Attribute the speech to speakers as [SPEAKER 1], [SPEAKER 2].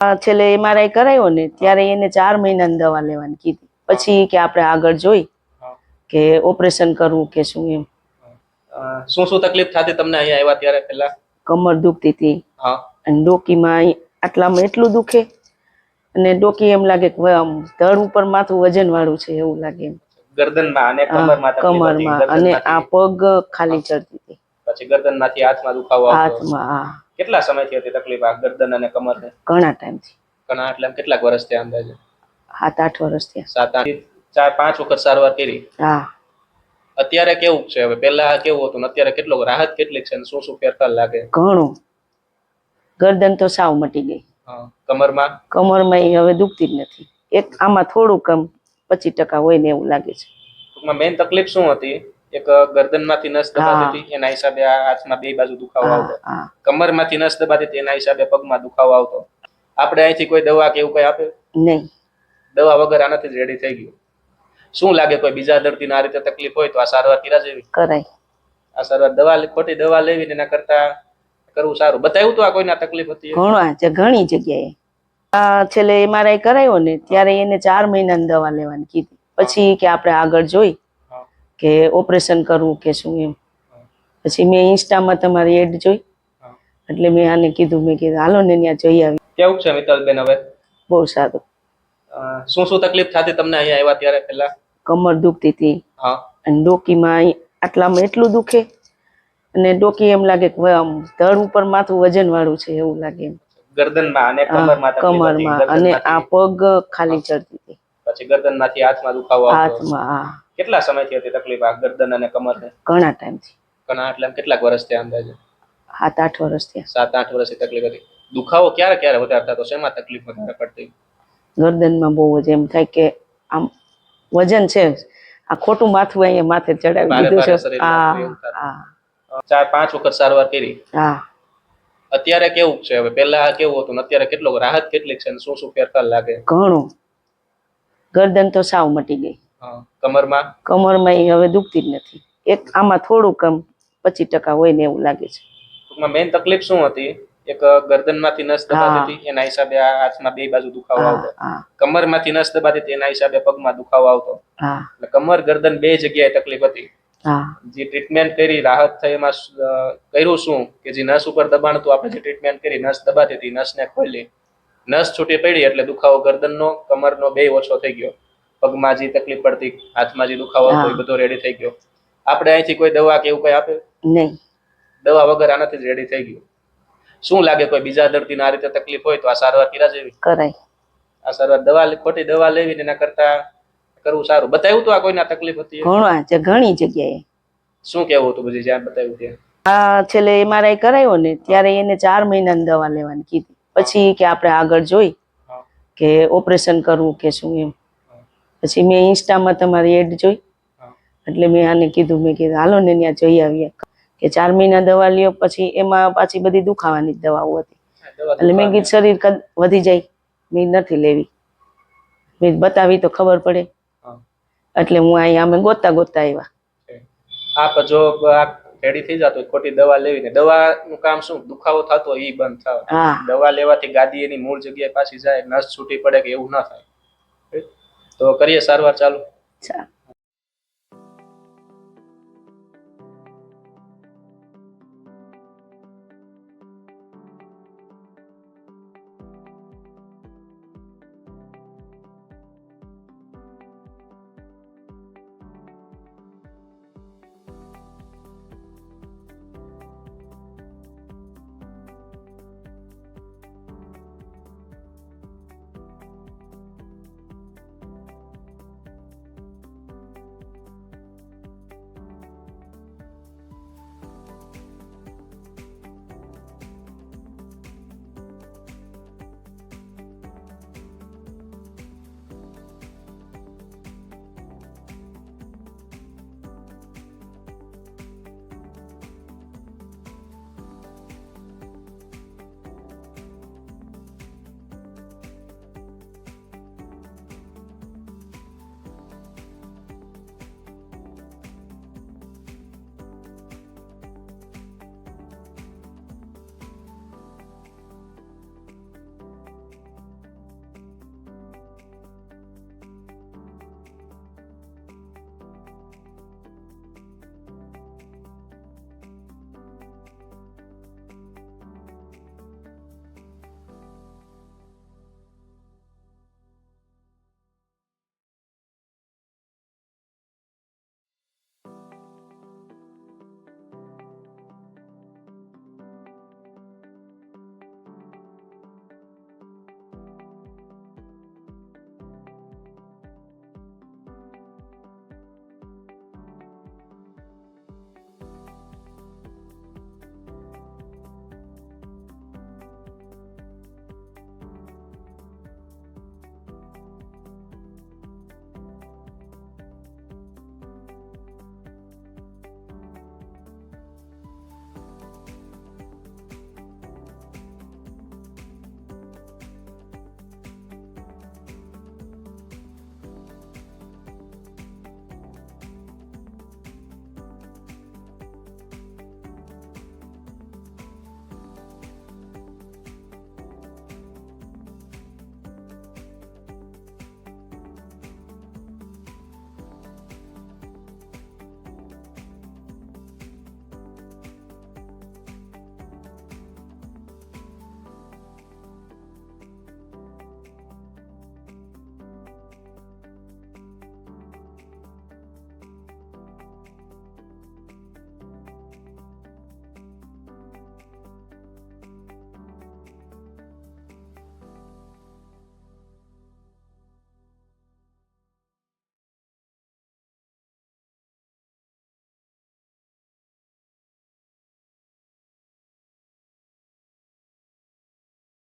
[SPEAKER 1] છેલ્લે MRI કરાયો ને ત્યારે એને 4 મહિનાની દવા લેવાની કીધી. પછી કે આપણે આગળ જોઈ કે ઓપરેશન કરવું કે શું એમ.
[SPEAKER 2] શું શું તકલીફ થતી તમને અહીંયા આવ્યા ત્યારે? પહેલા
[SPEAKER 1] કમર દુખતી હતી અને ડોકીમાં આટલામાં એટલું દુખે અને ડોકી એમ લાગે કે આમ ધડ ઉપર માથું વજન વાળું છે એવું લાગે એમ.
[SPEAKER 2] ગરદનમાં અને
[SPEAKER 1] કમરમાં અને આ પગ ખાલી ચડતી હતી.
[SPEAKER 2] પછી ગરદનમાંથી હાથમાં દુખાવો આવતો?
[SPEAKER 1] હાથમાં.
[SPEAKER 2] કેટલા સમયથી હતી તકલીફ આ ગરદન અને કમરને?
[SPEAKER 1] ઘણા ટાઈમથી.
[SPEAKER 2] ઘણા એટલે કેટલાક વર્ષ થયા અંદાજે?
[SPEAKER 1] 7-8 વર્ષ થયા.
[SPEAKER 2] 7-8 4-5 વખત સારવાર કરી?
[SPEAKER 1] હા.
[SPEAKER 2] અત્યારે કેવું છે હવે? પહેલા કેવું હતું અત્યારે કેટલો રાહત કેટલી છે? શું શું ફેરફાર લાગે?
[SPEAKER 1] ઘણું. ગરદન તો સાવ મટી ગઈ.
[SPEAKER 2] કમરમાં?
[SPEAKER 1] કમરમાં હવે દુખતી જ નથી. એક આમાં થોડું કમ 25% હોય ને એવું લાગે છે.
[SPEAKER 2] ટૂંકમાં મેઇન તકલીફ શું હતી? એક ગરદનમાંથી નસ દબાતી હતી એના હિસાબે આ હાથમાં બે બાજુ દુખાવો આવતો. કમરમાંથી નસ દબાતી હતી એના હિસાબે પગમાં દુખાવો આવતો. આપણે અહીંથી કોઈ દવા કે એવું કઈ આપે?
[SPEAKER 1] નહીં.
[SPEAKER 2] દવા વગર આનાથી જ રેડી થઈ ગયું. શું લાગે કોઈ બીજા દર્દીને આ રીતે તકલીફ હોય તો આ સારવાર કર્યા જેવી?
[SPEAKER 1] કરાય.
[SPEAKER 2] આ સારવાર ખોટી દવા લેવી એના કરતા કરવું સારું. બતાવ્યું તો આ કોઈને તકલીફ હતી?
[SPEAKER 1] ઘણી જગ્યાએ. છેલ્લે MRI કરાયો ને ત્યારે એને 4 મહિનાની દવા લેવાની કીધી. પછી કે આપણે આગળ જોઈ કે ઓપરેશન કરવું કે શું એમ. પછી મેં ઇન્સ્ટામાં તમારી એડ જોઈ એટલે મેં આને કીધું, મેં કીધું હાલો ને ત્યાં જઈ આવી.
[SPEAKER 2] કેવું છે મિત્તલબેન હવે? બહુ
[SPEAKER 1] સારું.
[SPEAKER 2] શું શું તકલીફ થતી તમને અહીંયા આવ્યા ત્યારે? પહેલા
[SPEAKER 1] કમર દુખતી હતી અને ડોકીમાં આટલામાં એટલું દુખે અને ડોકી એમ લાગે કે આમ ધડ ઉપર માથું વજન વાળું છે એવું લાગે એમ.
[SPEAKER 2] ગરદનમાં અને
[SPEAKER 1] કમરમાં અને આ પગ ખાલી ચડતી હતી.
[SPEAKER 2] પછી ગરદનમાંથી હાથમાં દુખાવો આવતો?
[SPEAKER 1] હાથમાં.
[SPEAKER 2] કેટલા સમયથી હતી તકલીફ આ ગરદન અને કમરને?
[SPEAKER 1] ઘણા ટાઈમથી.
[SPEAKER 2] ઘણા એટલે કેટલાક વર્ષ થયા અંદાજે?
[SPEAKER 1] 7-8 વર્ષ થયા.
[SPEAKER 2] 7-8 વર્ષની તકલીફ હતી. દુખાવો ક્યારે ક્યારે વધારે થતો? શેમાં તકલીફ વધારે પડતી?
[SPEAKER 1] ગરદનમાં બહુ જ એમ થાય કે આમ વજન છે, આ ખોટું માથું અહીંયા માથે ચડાવી દીધું છે.
[SPEAKER 2] 4-5 વખત સારવાર કરી?
[SPEAKER 1] હા.
[SPEAKER 2] અત્યારે કેવું છે હવે? પહેલા કેવું હતું અત્યારે કેટલો રાહત કેટલી છે? શું શું ફેરફાર લાગે?
[SPEAKER 1] ઘણું. ગરદન તો સાવ મટી ગઈ.
[SPEAKER 2] કમરમાં?
[SPEAKER 1] કમરમાં હવે દુખતી જ નથી. એક આમાં થોડું કમ 25% હોય ને એવું લાગે છે.
[SPEAKER 2] ટૂંકમાં મેઇન તકલીફ શું હતી? એક ગરદનમાંથી નસ દબાતી હતી એના હિસાબે આ હાથમાં બે બાજુ દુખાવો આવતો. કમરમાંથી નસ દબાતી હતી એના હિસાબે પગમાં દુખાવો આવતો. એટલે કમર ગરદન બે જગ્યાએ તકલીફ હતી. જે ટ્રીટમેન્ટ કરી રાહત થઈ એમાં કર્યું શું કે જે નસ ઉપર દબાણ હતું આપણે જે ટ્રીટમેન્ટ કરી નસ દબાતી હતી નસને ખોલી નસ છૂટી પડી એટલે દુખાવો ગરદનનો કમરનો બે ઓછો થઈ ગયો. પગમાં જે તકલીફ પડતી હાથમાં જે દુખાવો આવતો એ બધો રેડી થઈ ગયો. આપણે અહીંથી કોઈ દવા કે એવું કઈ આપે?
[SPEAKER 1] નહીં.
[SPEAKER 2] દવા વગર આનાથી જ રેડી થઈ ગયું. શું લાગે કોઈ બીજા દર્દીને આ રીતે તકલીફ હોય તો આ સારવાર કર્યા જેવી?
[SPEAKER 1] કરાય.
[SPEAKER 2] આ સારવાર ખોટી દવા લેવી એના કરતા કરવું સારું. બતાવ્યું તો આ કોઈને તકલીફ હતી?
[SPEAKER 1] ઘણી જગ્યાએ.
[SPEAKER 2] શું કેવું હતું પછી જ્યાં બતાવ્યું ત્યાં?
[SPEAKER 1] છેલ્લે MRI કરાયો ને ત્યારે એને 4 મહિનાની દવા લેવાની કીધી. પછી કે આપણે આગળ જોઈ કે ઓપરેશન કરવું કે શું એમ. પછી મેં ઇન્સ્ટામાં તમારી એડ જોઈ એટલે મેં આને કીધું, મેં કીધું હાલો ને ત્યાં જઈ આવીએ. કે 4 મહિના દવા લ્યો પછી એમાં પાછી બધી દુખાવાની જ દવાઓ હતી. એટલે મેં કીધું શરીર વધી જાય, મેં નથી લેવી, મેં બતાવી તો ખબર પડે. એટલે હું અહીંયા અમે ગોતતા આવ્યા.
[SPEAKER 2] આપ જો રેડી થઈ જતો ખોટી દવા લેવી ને દવાનું કામ શું? દુખાવો થતો એ બંધ થાય. દવા લેવાથી ગાદી એની મૂળ જગ્યાએ પાછી જાય, નસ છૂટી પડે કે એવું ના થાય. તો કરીએ સારવાર ચાલુ.